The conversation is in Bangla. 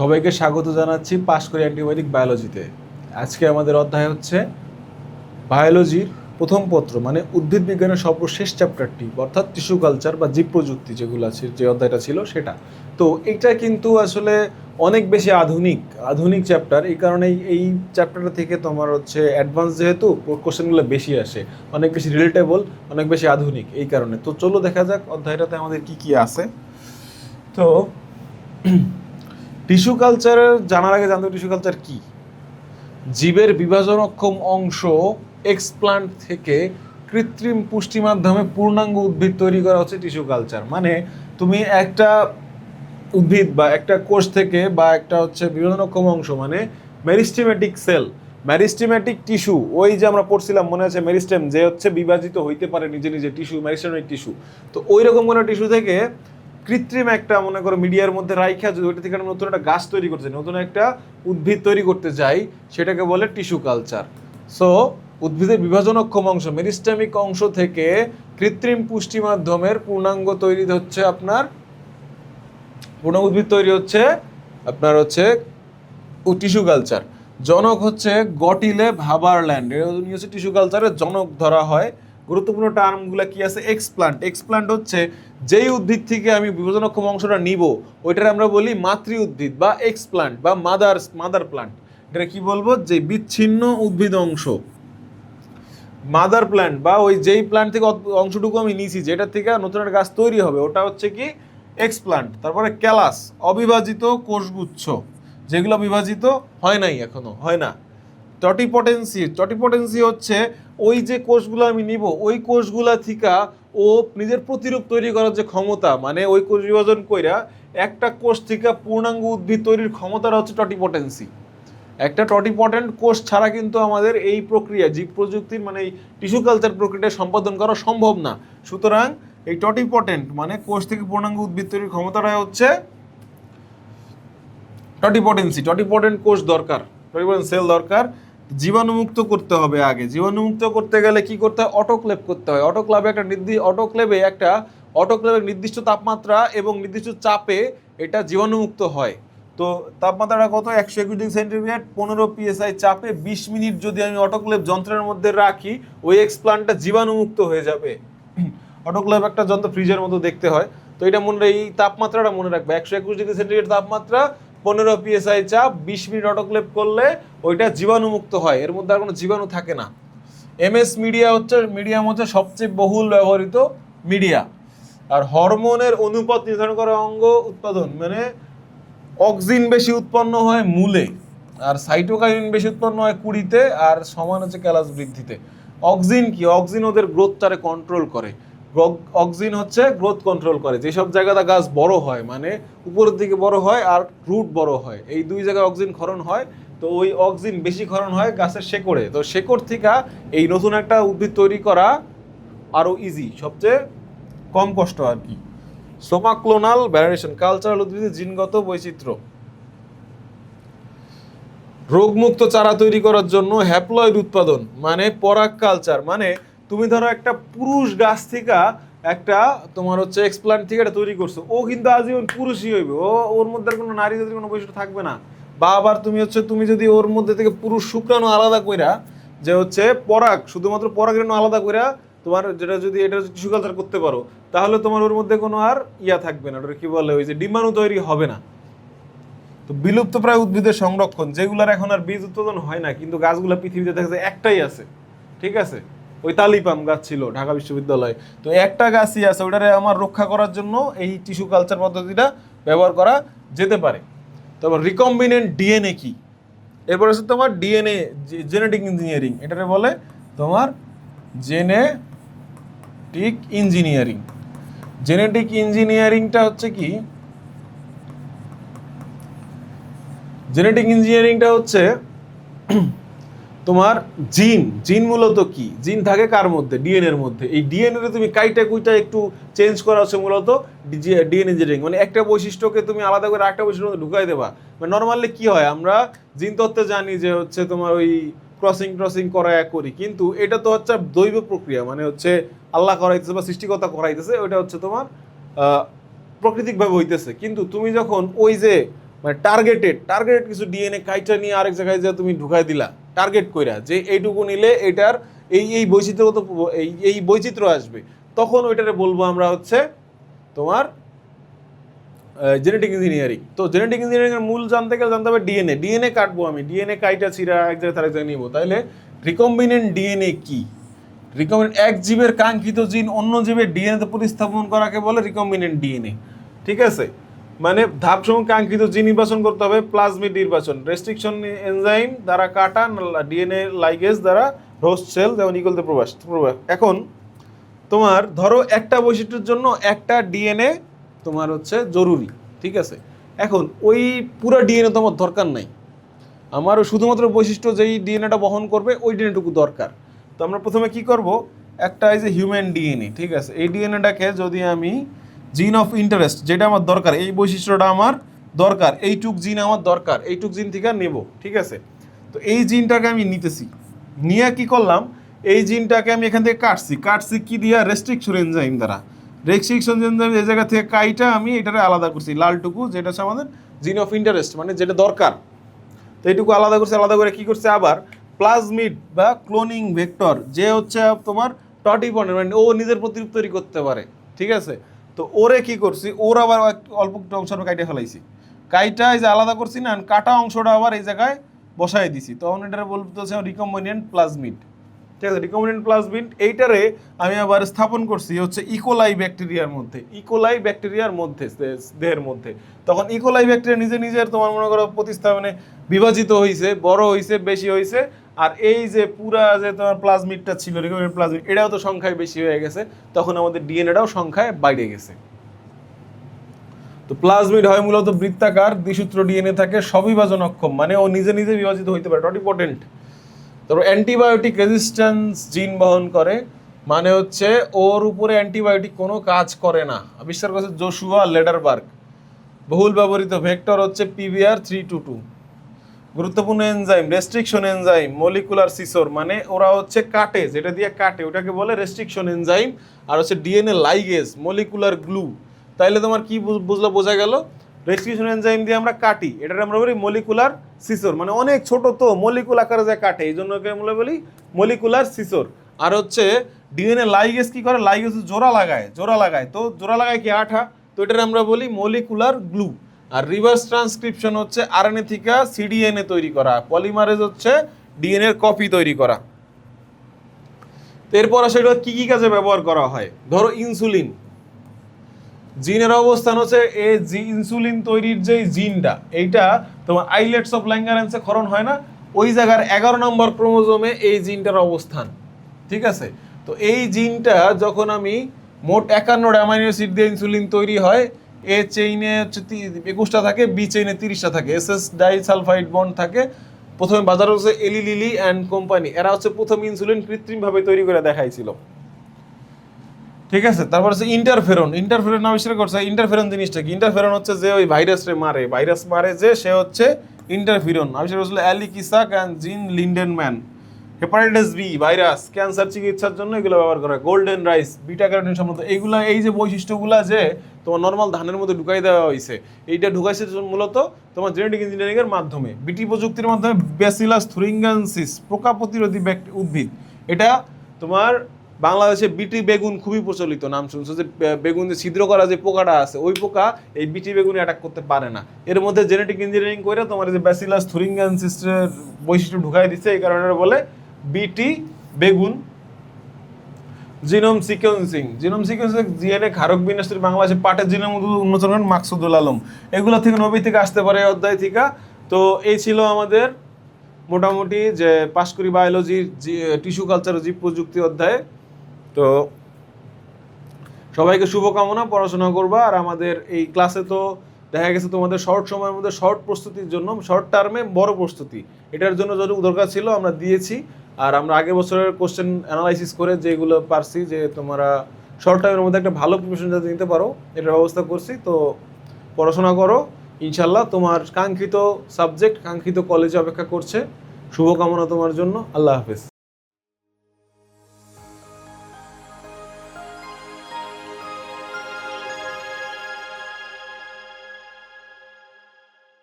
সবাইকে স্বাগত জানাচ্ছি পাশ করি অ্যান্টিবায়োটিক বায়োলজিতে। আজকে আমাদের অধ্যায় হচ্ছে বায়োলজির প্রথম পত্র, মানে উদ্ভিদ বিজ্ঞানের সর্বশেষ চ্যাপ্টারটি, অর্থাৎ টিস্যু কালচার বা জীব প্রযুক্তি যেগুলো আছে, যে অধ্যায়টা ছিল সেটা। তো এটা কিন্তু আসলে অনেক বেশি আধুনিক চ্যাপ্টার। এই কারণেই এই চ্যাপ্টারটা থেকে তোমার হচ্ছে অ্যাডভান্স, যেহেতু কোশ্চেনগুলো বেশি আসে, অনেক বেশি রিলেটেবল, অনেক বেশি আধুনিক, এই কারণে। তো চলো দেখা যাক অধ্যায়টাতে আমাদের কি কি আছে। তো টিস্যু কালচারের জানার আগে জানতে হবে টিস্যু কালচার কি। জীবের বিভাজনক্ষম অংশ এক্সপ্লান্ট থেকে কৃত্রিম পুষ্টি মাধ্যমে পূর্ণাঙ্গ উদ্ভিদ তৈরি করা হচ্ছে টিস্যু কালচার। মানে তুমি একটা উদ্ভিদ বা একটা কোষ থেকে বা একটা হচ্ছে বিভাজনক্ষম অংশ, মানে মেরিস্টেমেটিক সেল, মেরিস্টেমেটিক টিস্যু, ওই যে আমরা পড়ছিলাম মনে আছে, মেরিস্টেম যে হচ্ছে বিভাজিত হইতে পারে নিজে নিজে, টিস্যু, মেরিস্টেমেটিক টিস্যু। তো ওই রকম কোনো টিস্যু থেকে কৃত্রিম একটা, মনে করো মিডিয়ার মধ্যে রাইখা যদি ওইটা থেকে নতুন একটা গাছ তৈরি করতে চাই, নতুন একটা উদ্ভিদ তৈরি করতে চাই, সেটাকে বলে টিস্যু কালচার। সো উদ্ভিদের বিভাজনক্ষম অংশ, মেরিস্টেমিক অংশ থেকে কৃত্রিম পুষ্টি মাধ্যমের পূর্ণাঙ্গ তৈরি হচ্ছে আপনার, পূর্ণ উদ্ভিদ তৈরি হচ্ছে আপনার হচ্ছে টিস্যু কালচার। জনক হচ্ছে গটিলে ভাবারল্যান্ড, এটা হচ্ছে টিস্যু কালচারের জনক ধরা হয়। গুরুত্বপূর্ণ টার্মগুলো কি আছে? এক্সপ্লান্ট, এক্সপ্লান্ট হচ্ছে যেই উদ্ভিদ থেকে আমি বিভাজনক্ষম অংশটা নিব, ওইটার আমরা বলি মাতৃ উদ্ভিদ বা এক্সপ্লান্ট বা মাদার প্লান্ট। এটা কি বলবো? যে বিচ্ছিন্ন উদ্ভিদ অংশ, মাদার প্ল্যান্ট, বা ওই যেই প্ল্যান্ট থেকে অংশটুকু আমি নিয়েছি, যেটা থেকে নতুন একটা গাছ তৈরি হবে, ওটা হচ্ছে কি এক্সপ্লান্ট। তারপরে ক্যালাস, অবিভাজিত কোষগুচ্ছ, যেগুলো বিভাজিত হয় নাই, এখনো হয় না। টটিপটেন্সি, টটিপটেন্সি হচ্ছে ওই যে কোষগুলো আমি নিব, ওই কোষগুলা থেকে ও নিজের প্রতিরূপ তৈরি করার যে ক্ষমতা, মানে ওই কোষ বিভাজন কইরা একটা কোষ থেকে পূর্ণাঙ্গ উদ্ভিদ তৈরির ক্ষমতাটা হচ্ছে টটিপটেন্সি। একটা টটিপটেন্ট কোষ ছাড়া কিন্তু আমাদের এই প্রক্রিয়া, জীব প্রযুক্তির মানে এই টিস্যু কালচার প্রক্রিয়াটা সম্পাদন করা সম্ভব না। সুতরাং এই টটিপটেন্ট মানে কোষ থেকে পূর্ণাঙ্গ উদ্ভিদ তৈরির ক্ষমতাটা হচ্ছে টটিপটেন্সি। টটিপটেন্ট কোষ দরকার, টটিপটেন্ট সেল দরকার। জীবাণুমুক্ত করতে হবে আগে। জীবাণুমুক্ত করতে গেলে কি করতে হয়? অটোক্লেভ করতে হয়। অটোক্লেভে নির্দিষ্ট তাপমাত্রা এবং নির্দিষ্ট চাপে এটা জীবাণুমুক্ত হয়। তো তাপমাত্রাটা কত? 121 ডিগ্রি সেন্টিগ্রেড, 15 PSI চাপে 20 মিনিট যদি আমি অটোক্লেভ যন্ত্রের মধ্যে রাখি, ওই এক্সপ্লান্টটা জীবাণুমুক্ত হয়ে যাবে। অটোক্লেভ একটা যন্ত্র, ফ্রিজের মতো দেখতে হয়। তো এটা এই তাপমাত্রাটা মনে রাখবে, 121 ডিগ্রি সেন্টিগ্রেড তাপমাত্রা, 15 PSI চাপ, 20 মিনিট অটোক্লেভ করলে ওইটা জীবাণুমুক্ত হয়, এর মধ্যে আর কোনো জীবাণু থাকে না। মিডিয়াম হচ্ছে সবচেয়ে বহুল ব্যবহৃত মিডিয়া। আর হরমোনের অনুপাত নির্ধারণ করা অঙ্গ উৎপাদন, মানে অক্সিন বেশি উৎপন্ন হয় মূলে, আর সাইটোকাইনিন বেশি উৎপন্ন হয় কুড়িতে, আর সমান হচ্ছে ক্যালাস বৃদ্ধিতে। অক্সিন কি? অক্সিন ওদের গ্রোথটারে কন্ট্রোল করে। অক্সিন হচ্ছে গ্রোথ কন্ট্রোল করে। যেসব জায়গাতে গাছ বড় হয়, মানে উপরের দিকে বড় হয় আর রুট বড় হয়, এই দুই জায়গায় অক্সিন ক্ষরণ হয়। তো ওই অক্সিন বেশি ক্ষরণ হয় গাছের শেকড়ে। তো শেকড় থেকে এই নতুন একটা উদ্ভিদ তৈরি করা আরও ইজি, সবচেয়ে কম কষ্ট আর কি। সোমাক্লোনাল ভ্যারিয়েশন, কালচারাল উদ্ভিদের জিনগত বৈচিত্র্য। রোগমুক্ত চারা তৈরি করার জন্য হ্যাপ্লয়েড উৎপাদন, মানে পরাগ কালচার। মানে তুমি ধরো একটা পুরুষ গাছ থেকে একটা তোমার হচ্ছে এক্সপ্লান্ট থেকে এটা তৈরি করছো, ও কিন্তু আজীবন পুরুষই হইবে, ওর মধ্যে কোনো নারী জাতির কোনো বৈশিষ্ট্য থাকবে না। বা আবার তুমি যদি ওর মধ্যে থেকে পুরুষ শুক্রাণু আলাদা কইরা, যে হচ্ছে পরাগ, শুধুমাত্র পরাগরেণু আলাদা কইরা তোমার যেটা যদি এটা টিস্যু কালচার করতে পারো, তাহলে তোমার ওর মধ্যে কোনো আর থাকবে না, ওটা কি বলে, ওই যে ডিম্বাণু তৈরি হবে না। তো বিলুপ্ত প্রায় উদ্ভিদের সংরক্ষণ, যেগুলোর এখন আর বীজ উৎপাদন হয় না, কিন্তু গাছগুলো পৃথিবীতে দেখা যায় একটাই আছে, ঠিক আছে? ওই তালিপাম গাছ ছিল ঢাকা বিশ্ববিদ্যালয়ে, তো একটা গাছই আছে, ওটারে আমার রক্ষা করার জন্য এই টিস্যু কালচার পদ্ধতিটা ব্যবহার করা যেতে পারে। তারপর রিকম্বিনেন্ট ডিএনএ কি? এরপর হচ্ছে তোমার ডিএনএ, জেনেটিক ইঞ্জিনিয়ারিং, এটারে বলে তোমার জেনেটিক ইঞ্জিনিয়ারিং। জেনেটিক ইঞ্জিনিয়ারিংটা হচ্ছে কি? জেনেটিক ইঞ্জিনিয়ারিংটা হচ্ছে তোমার জিন মূলত কি? জিন থাকে কার মধ্যে? ডিএনএ এর মধ্যে। এই ডিএনএ তুমি কাইটা কুইটা একটু চেঞ্জ করা হচ্ছে মূলত ডিএনএ ইঞ্জিনিয়ারিং। মানে একটা বৈশিষ্ট্যকে তুমি আলাদা করে আরেকটা বৈশিষ্ট্য ঢুকাই দেবা। মানে নর্মালি কি হয়, আমরা জিন তত্ত্বে জানি যে হচ্ছে তোমার ওই ক্রসিং করি, কিন্তু এটা তো হচ্ছে দৈব প্রক্রিয়া, মানে হচ্ছে আল্লাহ করাইতেছে বা সৃষ্টিকর্তা করাইতেছে, ওইটা হচ্ছে তোমার প্রাকৃতিকভাবে হইতেছে। কিন্তু তুমি যখন ওই যে মানে টার্গেটেড কিছু ডিএনএ কাইটা নিয়ে আরেক জায়গায় যা তুমি ঢুকাই দিলা টার্গেট কইরা যে এইটুকু নিলে এটার এই বৈচিত্র্যগত এই বৈচিত্র্য আসবে, তখন ওইটারে বলবো আমরা হচ্ছে তোমার জেনেটিক ইঞ্জিনিয়ারিং। তো জেনেটিক ইঞ্জিনিয়ারিং এর মূল জানতে গেলে জানতে হবে ডিএনএ কাটবো আমি, ডিএনএ কাইটা ছিঁড়া এক জায়গায় তার এক জায়গায় নিবো। তাহলে রিকম্বিনেন্ট ডিএনএ কি? রিকম্বিনেন্ট এক জীবের কাঙ্ক্ষিত জিন অন্য জীবের ডিএনএতে প্রতিস্থাপন করাকে বলে রিকম্বিনেন্ট ডিএনএ। ঠিক আছে, মানে ধাপসমূহ কাঙ্ক্ষিত জিন নির্বাচন করতে হবে, প্লাজমিড নির্বাচন, রেস্ট্রিকশন এনজাইম দ্বারা কাটা, ডিএনএ লাইগেজ দ্বারা হোস্ট সেল যেমন ইগলতে প্রবাস। এখন তোমার ধরো একটা বৈশিষ্ট্যের জন্য একটা ডিএনএ তোমার হচ্ছে জরুরি, ঠিক আছে। এখন ওই পুরো ডিএনএ তো আমার দরকার নাই, আমার শুধুমাত্র বৈশিষ্ট্য যেই ডিএনএটা বহন করবে ওই ডিএনএটুকু দরকার। তো আমরা প্রথমে কি করব, একটা এই যে হিউম্যান ডিএনএ, ঠিক আছে, এই ডিএনএটাকে যদি আমি জিন অফ ইন্টারেস্ট যেটা আমার দরকার, এই বৈশিষ্ট্যটা আমার দরকার, এইটুক জিন আমার দরকার, এইটুক জিন থেকে নেব, ঠিক আছে। তো এই জিনটাকে আমি নিতেছি, নিয়ে কি করলাম, এই জিনটাকে আমি এখান থেকে কাটছি কি দিয়া, রেস্ট্রিকশন এনজাইম দ্বারা। রেস্ট্রিকশন এনজাইম এই জায়গা থেকে কাইটা আমি এটারে আলাদা করছি, লালটুকু যেটা হচ্ছে আমাদের জিন অফ ইন্টারেস্ট মানে যেটা দরকার, তো এইটুকু আলাদা করছে। আলাদা করে কি করছে, আবার প্লাজমিড বা ক্লোনিং ভেক্টর যে হচ্ছে তোমার টটিপনের মানে ও নিজের প্রতিরূপ তৈরি করতে পারে, ঠিক আছে। তো ওরে কি করছি, ওর আবার অল্প একটু অংশ কাইটে ফেলাইছি, কাইটা এই যে আলাদা করছি না, কাটা অংশটা আবার এই জায়গায় বসাই দিছি, তখন এটা বলতেছে রিকম্বিনেন্ট প্লাজমিড, ঠিক আছে। রিকম্বিনেন্ট প্লাজমিড এইটারে আমি আবার স্থাপন করছি হচ্ছে ইকোলাই ব্যাকটেরিয়ার মধ্যে, দেহের মধ্যে। তখন ইকোলাই ব্যাকটেরিয়া নিজের তোমার মনে করো প্রতিস্থাপনে বিভাজিত হয়েছে, বড় হয়েছে, বেশি হয়েছে, আর এই যে পুরা যে তোমার প্লাজমিডটা ছিল রিকম্বিনেন্ট প্লাজমিড, এটাও তো সংখ্যায় বেশি হয়ে গেছে, তখন আমাদের ডিএনএটাও সংখ্যায় বাইরে গেছে। তো প্লাজমিড হয় মূলত বৃত্তাকার, দ্বিসূত্র ডিএনএ থাকে, স্ববিভাজন অক্ষম মানে ও নিজে বিভাজিত হইতে পারে, টটিপোটেন্ট। তারপর অ্যান্টিবায়োটিক রেজিস্ট্যান্স জিন বহন করে, মানে হচ্ছে ওর উপরে অ্যান্টিবায়োটিক কোনো কাজ করে না, আবিষ্কার করেছে জোশুয়া লেডারবার্গ। বহুল ব্যবহৃত ভেক্টর হচ্ছে PBR322। গুরুত্বপূর্ণ এনজাইম রেস্ট্রিকশন এনজাইম, মলিকুলার সিসোর মানে ওরা হচ্ছে কাটে, যেটা দিয়ে কাটে ওটাকে বলে রেস্ট্রিকশন এনজাইম। আর হচ্ছে ডিএনএ লাইগেজ, মলিকুলার গ্লু। তাইলে তোমার কি বোঝা গেল, রেস্ট্রিকশন এনজাইম দিয়ে আমরা কাটি, এটা আমরা বলি মলিকুলার সিসোর, মানে অনেক ছোট তো মলিকুল আকারে যা কাটে, এই জন্য আমরা বলি মলিকুলার সিসোর। আর হচ্ছে ডিএনএ লাইগেজ কি করে, লাইগেজ জোড়া লাগায়, তো জোড়া লাগায় কি আঠা, তো এটা আমরা বলি মলিকুলার গ্লু। আর রিভার্স ট্রান্সক্রিপশন হচ্ছে আরএনএ থেকে সিডিএনএ তৈরি করা, পলিমারেজ হচ্ছে ডিএনএ এর কপি তৈরি করা। এরপর সেটা কি কাজে ব্যবহার করা হয়, ধরো ইনসুলিন জিনের অবস্থান হচ্ছে এই ইনসুলিন তৈরির যে জিনটা, এইটা তোমার আইলেটস অফ ল্যাঙ্গারেন্সে ক্ষরণ হয় না, ওই জায়গার 11 নম্বর ক্রোমোজোমে এই জিনটার অবস্থান, ঠিক আছে। তো এই জিনটা যখন আমি মোট 51টা অ্যামাইনো অ্যাসিড দিয়ে ইনসুলিন তৈরি হয়, এ চেইনে হচ্ছে 21টা থাকে, বি চেইনে 30টা থাকে, এসএস ডাইসালফাইড বন্ড থাকে। প্রথমে বাজারে হচ্ছে এলি লিলি অ্যান্ড কোম্পানি, এরা হচ্ছে প্রথম ইনসুলিন কৃত্রিমভাবে তৈরি করে দেখাইছিল, ঠিক আছে। তারপর হচ্ছে ইন্টারফেরন আবিষ্কার করছে। ইন্টারফেরন জিনিসটা কি, ইন্টারফেরন হচ্ছে যে ওই ভাইরাস মারে যে সে হচ্ছে ইন্টারফেরন আবিষ্কার করছিল অ্যালিক ইসাক অ্যান্ড জিন লিন্ডেনম্যান। হেপাটাইটিস বি ভাইরাস ক্যান্সার চিকিৎসার জন্য এগুলো ব্যবহার করা হয়। গোল্ডেন রাইস বিটা ক্যারোটিন সমৃদ্ধ, এইগুলা এই যে বৈশিষ্ট্যগুলা যে তোমার নর্মাল ধানের মধ্যে ঢুকাই দেওয়া হয়েছে, এইটা ঢুকাইছে মূলত তোমার জেনেটিক ইঞ্জিনিয়ারিং এর মাধ্যমে, বিটি প্রযুক্তির মাধ্যমে। ব্যাসিলাস থুরিঙ্গানসিস পোকা প্রতিরোধী উদ্ভিদ, এটা তোমার বাংলাদেশে বিটি বেগুন খুবই প্রচলিত, নাম শুনছো যে বেগুন যে ছিদ্র করা যে পোকাটা আছে, ওই পোকা এই বিটি বেগুনে অ্যাটাক করতে পারে না। এর মধ্যে জেনেটিক ইঞ্জিনিয়ারিং করে তোমার যে ব্যাসিলাস থুরিঙ্গানসিসের বৈশিষ্ট্য ঢুকাই দিচ্ছে, এই কারণে বলে বিটি বেগুন। জিনোম সিকোয়েন্সিং জিএনএ ক্ষারক বিন্যাসের বাংলাদেশে পাটের জিনোম উন্মোচন করেন মাকসুদুল আলম। এগুলো থেকে নবী থেকে আসতে পারে অধ্যায় থেকে। তো এই ছিল আমাদের মোটামুটি যে পাশ করি বায়োলজির টিস্যু কালচার জীব প্রযুক্তি অধ্যায়ে। তো সবাইকে শুভকামনা, পড়াশোনা করবা। আর আমাদের এই ক্লাসে তো দেখা গেছে তোমাদের শর্ট সময়ের মধ্যে শর্ট প্রস্তুতির জন্য, শর্ট টার্মে বড় প্রস্তুতি, এটার জন্য যতটুকু দরকার ছিল আমরা দিয়েছি। আর আমরা আগের বছরের কোশ্চেন অ্যানালাইসিস করে যেগুলো পারছি যে তোমরা শর্ট টাইমের মধ্যে একটা ভালো প্রিপারেশন যাতে নিতে পারো, এটার ব্যবস্থা করছি। তো পড়াশোনা করো, ইনশাল্লাহ তোমার কাঙ্ক্ষিত সাবজেক্ট কাঙ্ক্ষিত কলেজে অপেক্ষা করছে। শুভকামনা তোমার জন্য, আল্লাহ হাফেজ।